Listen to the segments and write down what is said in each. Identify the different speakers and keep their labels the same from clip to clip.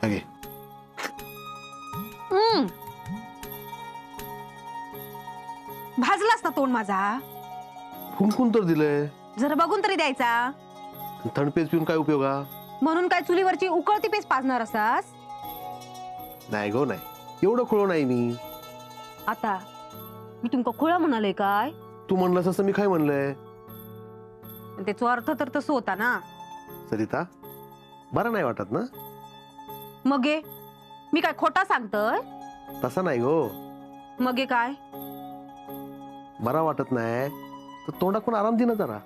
Speaker 1: अगे
Speaker 2: भाजलास ना तोंड माझा.
Speaker 1: फुंकून तर दिलंय,
Speaker 2: जरा बघून तरी द्यायचा.
Speaker 1: थंडपेच पिऊन काय उपयोगा.
Speaker 2: म्हणून काय चुलीवरची उकळती पेच पाजणार असास.
Speaker 1: नाही गो नाही, एवढं खुळो नाही मी.
Speaker 2: आता मी तुमका खुळा म्हणाले काय.
Speaker 1: तू म्हणलंस असं मी काय म्हणलंय.
Speaker 2: त्याचा अर्थ तर तसं होता ना.
Speaker 1: सरिता बरं नाही वाटत ना.
Speaker 2: मगे मी काय खोटा सांगतोय.
Speaker 1: तसा नाही गो.
Speaker 2: मगे काय
Speaker 1: बरा वाटत नाही तर तोंडाकडून आराम दे ना जरा.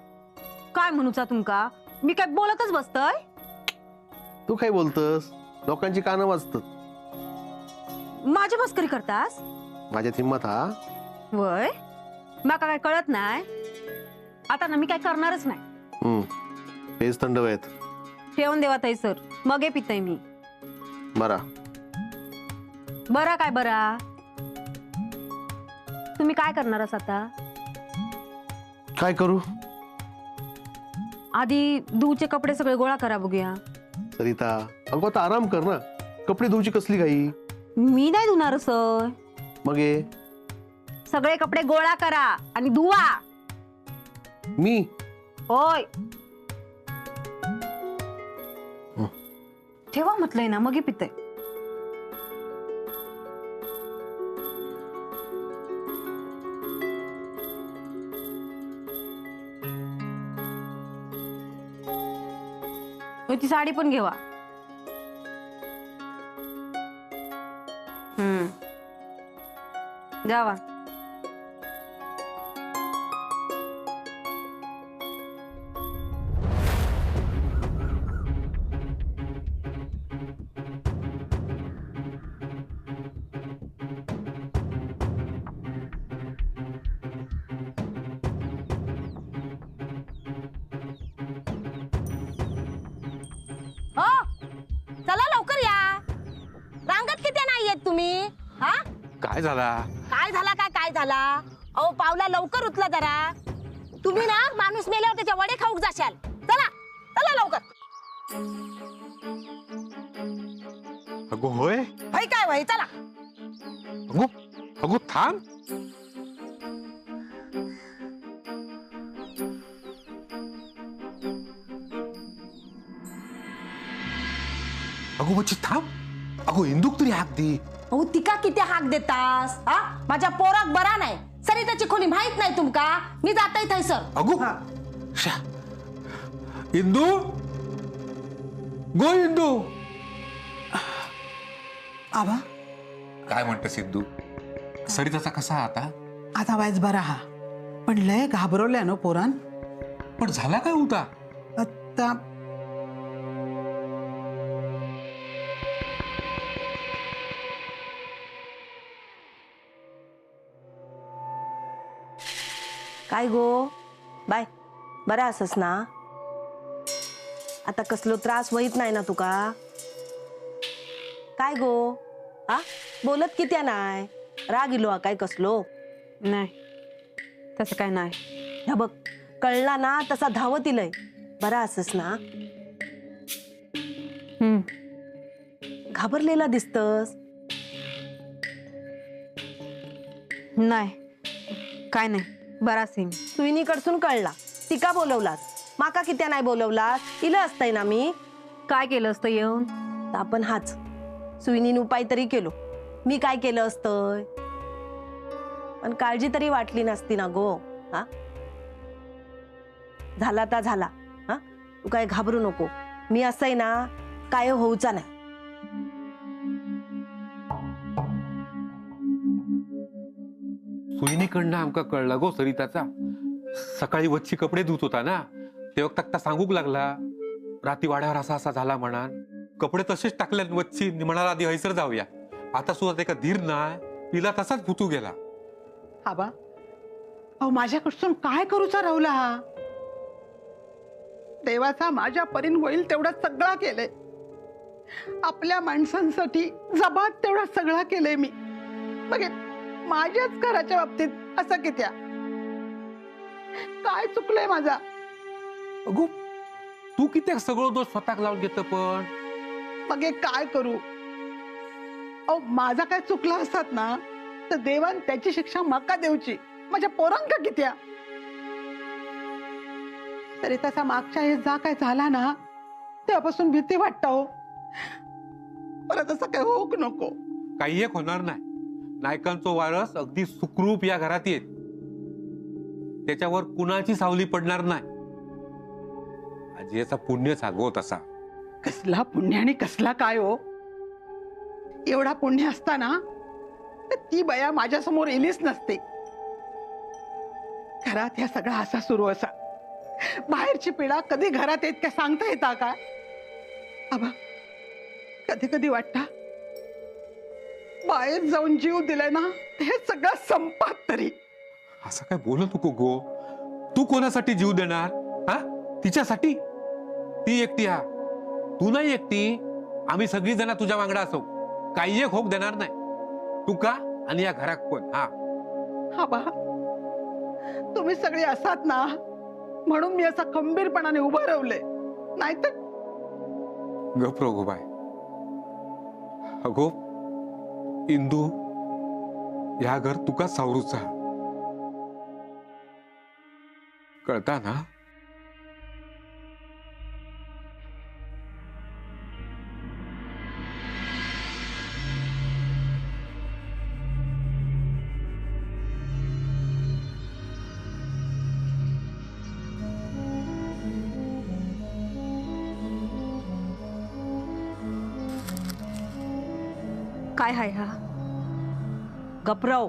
Speaker 2: काय म्हणूचा तुमका. मी काय बोलतच बसतोय.
Speaker 1: तू काय बोलतस, लोकांची कानं वाजतात.
Speaker 2: माझी मस्करी करतास.
Speaker 1: माझ्यात हिंमत हा.
Speaker 2: वय माका काय कळत नाही. आता ना मी काय करणारच नाही.
Speaker 1: पेज थंड वयत
Speaker 2: ठेवून देवा ताई सर. मगे पितय मी.
Speaker 1: बरा
Speaker 2: बरा काय बरा. तुम्ही काय करणारच आता.
Speaker 1: काय करू.
Speaker 2: आधी धुवचे कपडे सगळे गोळा करा बघूया.
Speaker 1: सरिता अगो आता आराम कर ना. कपडे धुवची कसली घाई.
Speaker 2: मी नाही धुणार सर.
Speaker 1: मग ये
Speaker 2: सगळे कपडे गोळा करा आणि धुवा.
Speaker 1: मी
Speaker 2: होय ठेवा म्हटलंय ना. मग पितय. ती साडी पण घेवा. जावा. चला लवकर या. रांगत किती नाही येत तुम्ही. हा
Speaker 3: काय झाला.
Speaker 2: काय झाला काय झाला. अहो पावला लवकर उचला जरा. तुम्ही ना माणूस मेल्यावर त्याच्या वडे खाऊक जाशाल. चला चला लवकर.
Speaker 3: अगो होय.
Speaker 2: भाई काय भाई चला.
Speaker 3: अगो अगो थांब. अगो बच्ची थांब. अगो इंदूक तरी हाक दे.
Speaker 2: अहो तिका किती हाक देतास. हा माझ्या पोराक बरा नाही. सरिताची खोली माहित नाही तुमका. मी जातय थैसर.
Speaker 3: अगो शा. इंदू गो इंदू.
Speaker 4: आबा
Speaker 3: काय म्हणतं सिद्धू. सरिताचा कसा आता.
Speaker 4: आता वायच बरा हा. पण लय घाबरवल्या नो पोरान.
Speaker 3: पण झाला काय होता.
Speaker 4: आता
Speaker 5: काय गो बाय बरा असस ना. आता कसलो त्रास होईत नाही ना तुका. काय गो हा बोलत कित्या नाही. राग इलो काय कसलो.
Speaker 2: नाही तसं काय नाही.
Speaker 5: ह्या बघ कळला ना तसा धावत इलय. बरा असस ना. घाबरलेला दिसतस.
Speaker 2: नाही काय नाही. बरा सिंग.
Speaker 5: सुईनीकडसून कळला. तिका बोलवलास. माका कित्या नाही बोलवलास. इलं असतंय ना मी.
Speaker 2: काय केलं असतं येऊन.
Speaker 5: तर आपण हाच सुईनीन उपाय तरी केलो. मी काय केलं असतं. पण काळजी तरी वाटली नसती ना गो. हा झाला ता झाला. हा तू काय घाबरू नको. मी असंय ना काय होऊचा नाही.
Speaker 3: सुईनीकडनं आमका कळला गो सरिताचा. सकाळी वच्ची कपडे धुत होता ना तेव्हा तक्ता सांगूक लागला. राती वाड्यावर असा असा झाला म्हणान. कपडे तसेच टाकले वच्ची. म्हणाला आधी हैसर जाऊया. आता सुद्धा ते का धीर नाही. तिला तसाच भुतू गेला.
Speaker 4: आबा अहो माझ्याकडसून काय करूचा राहुला हा. देवाचा माझ्या परीन होईल तेवढा सगळा केलंय. आपल्या माणसांसाठी जबात तेवढा सगळा केलंय मी. मग माझ्याच घराच्या बाबतीत असं कित्या. काय चुकलंय माझा?
Speaker 3: अगो तू किती सगळं दोष स्वतःक लावून घेत पण
Speaker 4: मग हे काय करू? अहो माझा काय चुकला असतात ना तर देवान त्याची शिक्षा मका देऊची, माझ्या पोरांका कित्या. तरी तसा मागच्या वेळेस जा काय झाला ना तेव्हापासून भीती वाटत हो. परत असं काय होऊक नको.
Speaker 3: काही एक होणार नाही. नायकांचो वारस अगदी सुखरूप या घरात येत, त्याच्यावर कुणाची सावली पडणार नाही. आजीचा पुण्य सागवत असा.
Speaker 4: कसला पुण्य आणि कसला काय हो. एवढा पुण्य असताना तर ती बया माझ्या समोर येलीच नसते. घरात या सगळा असा सुरू असा, बाहेरची पिढा कधी घरात येत काय सांगता येता का? आबा कधी कधी वाटता बाहेर जाऊन जीव दिलाय ना हे सगळं संपात तरी.
Speaker 3: असं काय बोलत नको गो. तू कोणासाठी जीव देणार? हा, तिच्यासाठी? ती एकटी हा, तू नाही एकटी. आम्ही सगळी जण तुझ्या वांगडा असो, काही एक होक देणार नाही. तू का आणि या घरात कोण? हा
Speaker 4: आबा तुम्ही सगळे असात ना म्हणून मी असा खंबीरपणाने उभं रावले, नाहीतर
Speaker 3: गप रघुबाई. अगो इंदू या घर तुका सावरूचा कळता ना?
Speaker 5: काय हाय हा? गपरव,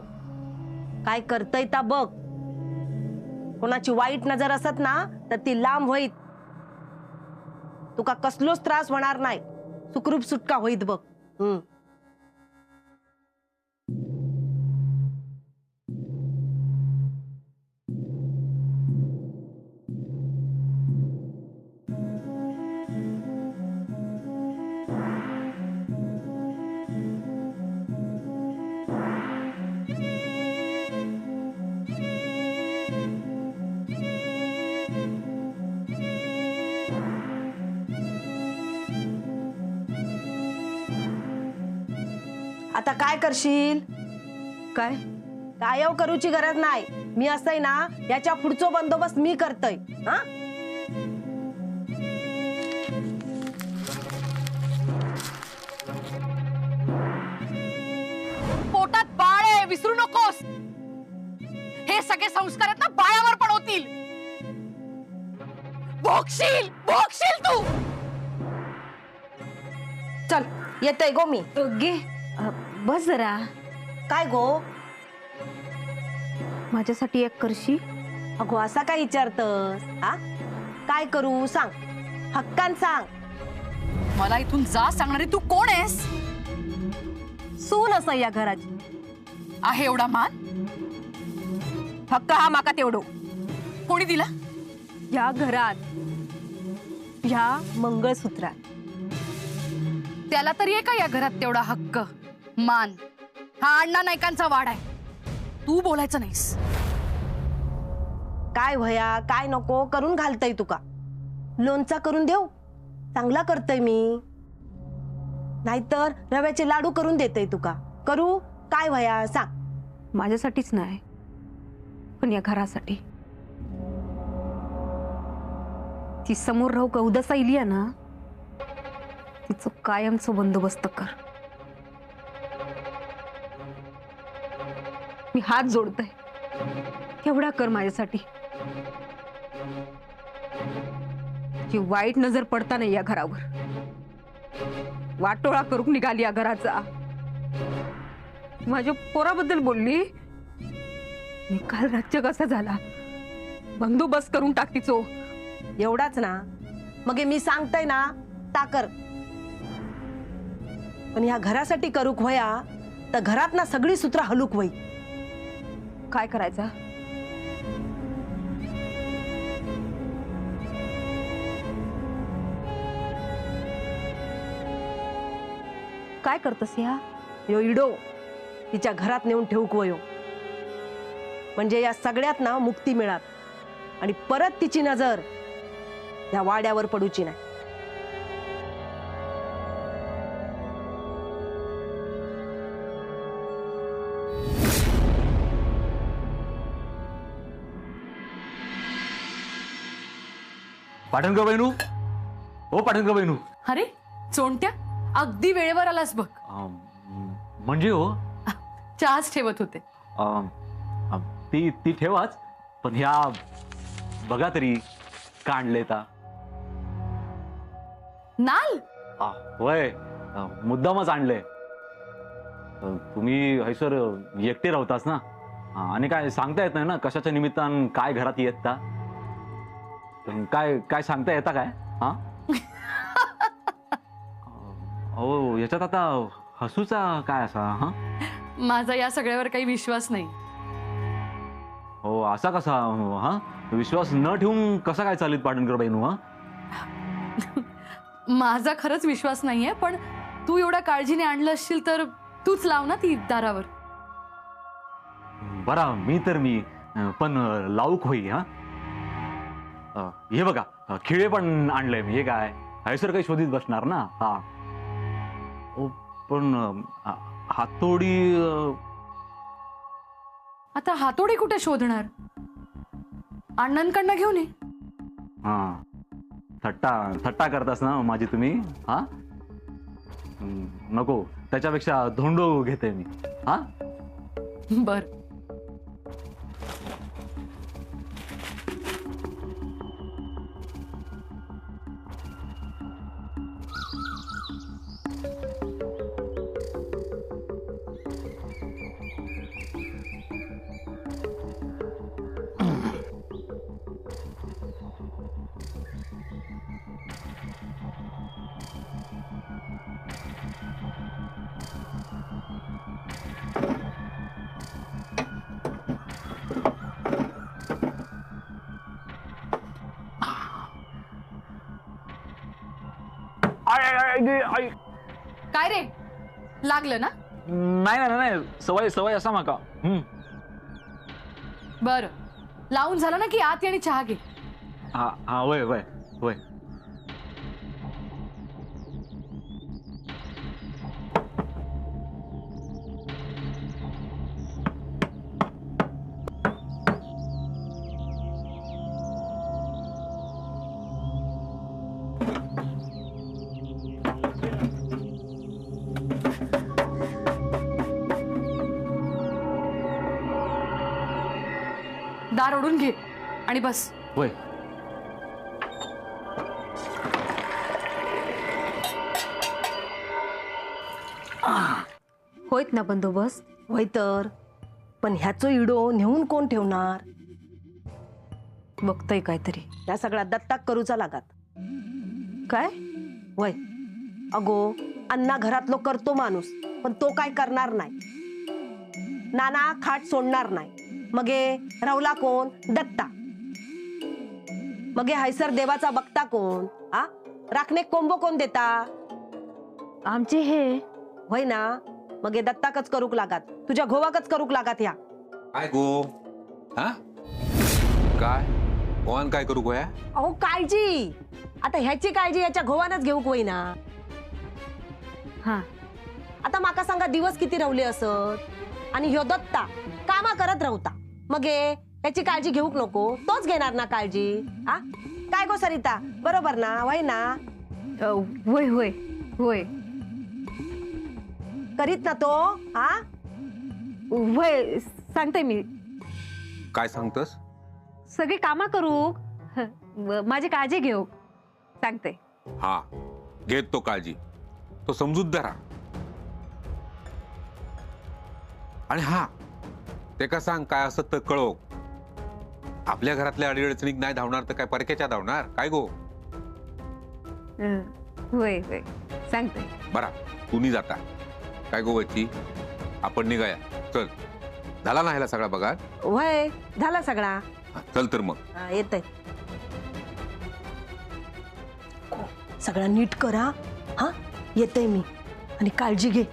Speaker 5: काय करतय ता बघ. कोणाची वाईट नजर असत ना तर ती लांब होईत. तुका कसलोच त्रास होणार नाही. सुखरूप सुटका होईत बघ. आता काय करशील? काय कायव करूची गरज नाही. मी असय ना याच्या पुढचो बंदोबस्त मी करतय. हा
Speaker 6: पोटात बाळ आहे, विसरू नकोस. हे सगळे संस्कार आहेत ना बाळावर पण होतील. भोगशील भोगशील तू.
Speaker 5: चल येतय गो मी.
Speaker 6: गे बस जरा.
Speaker 5: काय गो?
Speaker 6: माझ्यासाठी एक करशी?
Speaker 5: अगो असा काय विचारतस? हा काय करू सांग, हक्कान सांग.
Speaker 6: मला इथून जा सांगणारी तू कोण आहेस?
Speaker 5: सून असं या घराची
Speaker 6: आहे एवढा मान?
Speaker 5: हक्क हा माका तेवढो.
Speaker 6: कोणी दिला?
Speaker 5: या घरात, ह्या मंगळसूत्रात.
Speaker 6: त्याला तरी आहे का या घरात तेवढा हक्क मान? हा अण्णा नायकांचा वाड आहे, तू बोलायचं नाहीस.
Speaker 5: काय भया काय नको करून घालतय तुका. लोणचा करून देऊ, चांगला करतय मी. नाहीतर रव्याचे लाडू करून देतय तुका. करू काय भया सांग.
Speaker 6: माझ्यासाठीच नाही पण या घरासाठी. ती समोर राहू का उदासा इलिया ना, तिचं कायमचं बंदोबस्त कर. मी हात जोडतोय, केवढा कर माझ्यासाठी. ही वाईट नजर पडता नाही या घरावर. वाटोळा करून निघाली या घराचा. माझ्या पोराबद्दल बोलली, निकाल राज्य कसा झाला, बंदोबस्त करून टाक तिचो.
Speaker 5: एवढाच ना मग मी सांगतय ना ता कर. पण ह्या घरासाठी करूक वया तर घरात ना सगळी सूत्र हलूक वई.
Speaker 6: काय करायचं? काय करतस या?
Speaker 5: यो इडो तिच्या घरात नेऊन ठेवूक वयो, म्हणजे या सगळ्यात ना मुक्ती मिळात. आणि परत तिची नजर या वाड्यावर पडूची नाही.
Speaker 7: पाटणकर बहिणू, हो पाटणकर बहिणू.
Speaker 6: अरे चोंट्या, अगदी वेळेवर आलास बघ.
Speaker 7: म्हणजे हो
Speaker 6: चहाच ठेवत होते.
Speaker 7: ती ती ठेवाच, पण ह्या बघा तरी काढले ता.
Speaker 6: नाल
Speaker 7: होय, मुद्दामच आणले. तुम्ही हैसर एकटे राहतास ना, आणि काय सांगता येत नाही ना कशाच्या निमित्तान काय घरात येत ता. काय काय सांगता येता काय? हा हो, याच्यात आता हसूचा काय असा? हा
Speaker 6: माझा या सगळ्यावर काही विश्वास नाही.
Speaker 7: हो, असा कसा? हा विश्वास न ठेवून कसा काय चालेल पाटणकर बहिणू? हा
Speaker 6: माझा खरंच विश्वास नाहीये, पण तू एवढ्या काळजीने आणलं असशील तर तूच लाव ना ती दारावर.
Speaker 7: बरा, मी पण लावूक होई. हा हे बघा, खिळे पण आणलंय मी. हे काय हैसर काही शोधित बसणार ना. हा पण हातोडी.
Speaker 6: आता हातोडी कुठे शोधणार? अण्णांकडनं घेऊन ये.
Speaker 7: हा थट्टा करतास ना माझी तुम्ही? हा नको, त्याच्यापेक्षा धोंडो घेते मी. हा
Speaker 6: बर. काय रे, लागलं ना?
Speaker 7: नाही नाही नाही, सवय सवय असा माका.
Speaker 6: बर, लावून झालं ना की आत आणि चहा घे.
Speaker 7: हा हा, वय वय वय.
Speaker 6: दार ओढून घे आणि बस.
Speaker 7: वय.
Speaker 5: होईत ना बंदोबस्त? होय तर, पण ह्याचो इडो नेऊन कोण ठेवणार? बघतय काहीतरी. या सगळ्या दत्ताक करूचा लागात. काय? वय, अगो अण्णा घरातलो करतो माणूस, पण तो काय करणार नाही. नाना खाट सोडणार नाही. मगे राहुला कोण? दत्ता. मगे हैसर देवाचा बघता कोण? आ राखणे कोंबो कोण देता? आमचे हे. होय ना, मगे दत्ताकच करूक लागात. तुझ्या घोवाकच करूक लागात. ह्या
Speaker 3: काय गो? हा काय गोवान काय करू गोया?
Speaker 2: अहो काळजी, आता ह्याची काळजी याच्या घोवानच घेऊक होईना.
Speaker 5: हा,
Speaker 2: आता माका सांगा, दिवस किती रवले असत आणि ह्यो दत्ता कामा करत राहता. मगे याची काळजी घेऊक नको? तोच घेणार ना काळजी. आ काय गो सरिता, बरोबर ना? होय ना?
Speaker 8: होय होय होय
Speaker 2: करीत ना तो? हा
Speaker 8: होय, सांगते मी.
Speaker 3: काय सांगतस?
Speaker 8: सगळी कामा करू, माझी काळजी घेऊ सांगते.
Speaker 3: हा, घेत तो काळजी. तो समजूतदार हा. आणि हा, ते का सांग काय असत तर कळव. आपल्या घरातल्या अडीअडचणीक नाही धावणार तर काय परक्याच्या धावणार काय गो?
Speaker 8: होय होय, सांगते.
Speaker 3: बरा, तुम्ही जाता काय गो वच्ची? आपण निघाया. चल, झाला ना ह्याला सगळा बघा?
Speaker 2: वय झाला सगळा.
Speaker 3: हा, चल तर मग.
Speaker 2: येतय. सगळं नीट करा. हा, येतय मी. आणि काळजी घे.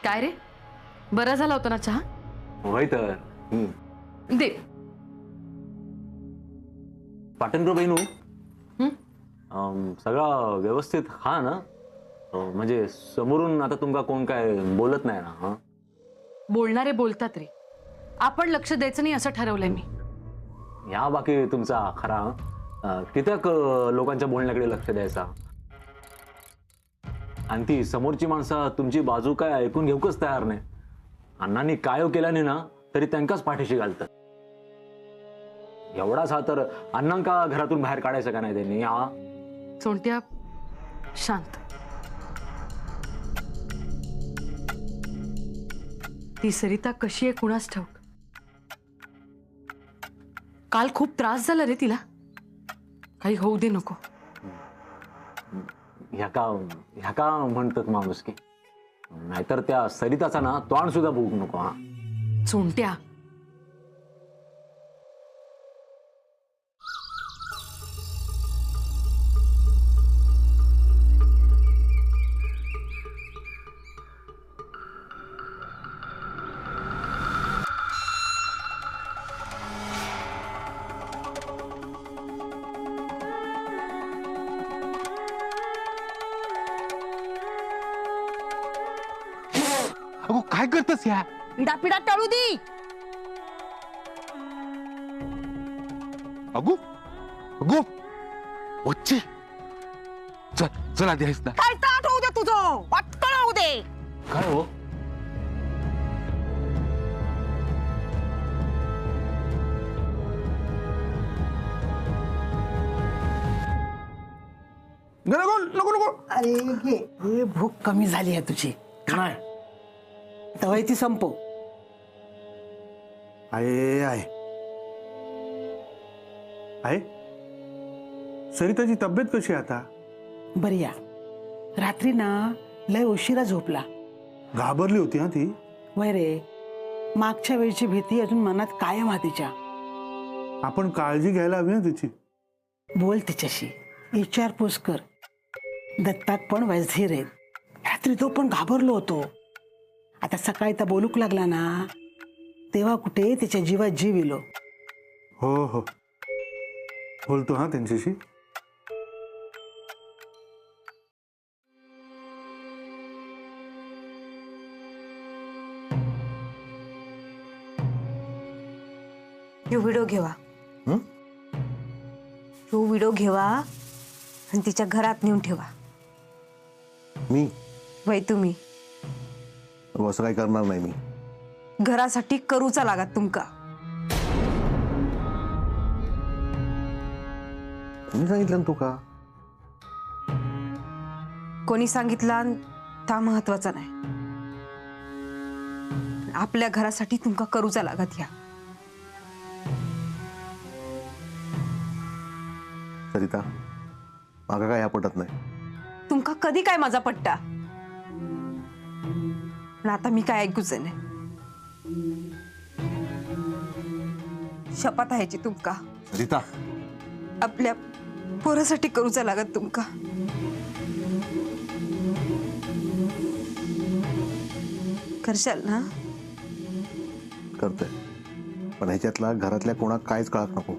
Speaker 6: काय रे, बरं झालं होतं ना चहा?
Speaker 7: होय तर.
Speaker 6: दे.
Speaker 7: पाटणकर बहिणू,
Speaker 6: हं?
Speaker 7: सगळं व्यवस्थित हा ना? म्हणजे समोरून आता तुमका कोण काय बोलत नाही ना? हा,
Speaker 6: बोलणारे बोलतात रे, आपण लक्ष द्यायचं नाही असं ठरवलंय मी.
Speaker 7: या बाकी तुमचा खरा कित्येक लोकांच्या बोलण्याकडे लक्ष द्यायचा. आणि ती समोरची माणसं तुमची बाजू काय ऐकून घेऊकच तयार नाही. अण्णांनी काय केल्याने ना तरी त्यांकाच पाठीशी घालतात. एवढाच हा तर अण्णांका घरातून बाहेर काढायचं का नाही त्यांनी? हा,
Speaker 6: सोंट्या, शांत. ती सरिता कशी आहे कुणास ठाऊक. काल खूप त्रास झाला रे तिला. काही होऊ दे नको.
Speaker 7: ह्या का म्हणतात माणूस की, नाहीतर त्या सरिताचा ना तोंड सुद्धा बघू नको. हा,
Speaker 6: सोंट्या,
Speaker 3: अगो काय करतस या?
Speaker 2: पिडा टळू दी.
Speaker 3: अगो अगो वच्ची, चल चल आधी आहेस ना.
Speaker 2: काय ताट होऊ दे तुझं, वाटकळ होऊ दे.
Speaker 7: काय हो?
Speaker 1: नको नको नको.
Speaker 4: अरे घे, हे भूक कमी झाली आहे तुझी.
Speaker 1: नाही
Speaker 4: तवय ती संपव.
Speaker 1: आहे आहे आहे. सरिताची तब्येत कशी आहे आता?
Speaker 4: बरी या. रात्री ना लय उशिरा झोपला.
Speaker 1: घाबरली होती हा ती.
Speaker 4: वय रे, मागच्या वेळची भीती अजून मनात कायम आहे तिच्या.
Speaker 1: आपण काळजी घ्यायला हवी ना तिची.
Speaker 4: बोल तिच्याशी, विचारपूस कर. दत्ताक पण वैधीर आहे. रात्री तो पण घाबरलो होतो. आता सकाळी तर बोलूक लागला ना, तेव्हा कुठे त्याच्या जीवात जीव इलो.
Speaker 1: हो हो, बोलतो हा त्यांच्याशी.
Speaker 8: ह्यो व्हिडिओ घेवा. ह्यो व्हिडिओ घेवा आणि तिच्या घरात नेऊन ठेवा.
Speaker 1: मी
Speaker 8: वय तुम्ही
Speaker 1: असं काही करणार नाही. मी
Speaker 8: घरासाठी करूचा लागात तुमका.
Speaker 1: कोणी सांगितलं ना तू का?
Speaker 8: कोणी सांगितला ता महत्वाचा नाही. आपल्या घरासाठी तुमका करूचा लागत. या
Speaker 1: सरिता, मागा काय ह्या पटत नाही.
Speaker 8: तुमका कधी काय माझा पट्टा. पण आता मी काय ऐकूच नाही. शपथ आहे तुमका.
Speaker 1: सरिता,
Speaker 8: आपल्या पोरासाठी करूचा लागत तुमका. करशाल ना?
Speaker 1: करते, पण ह्याच्यातला घरातल्या कोणाक काहीच कळत नको.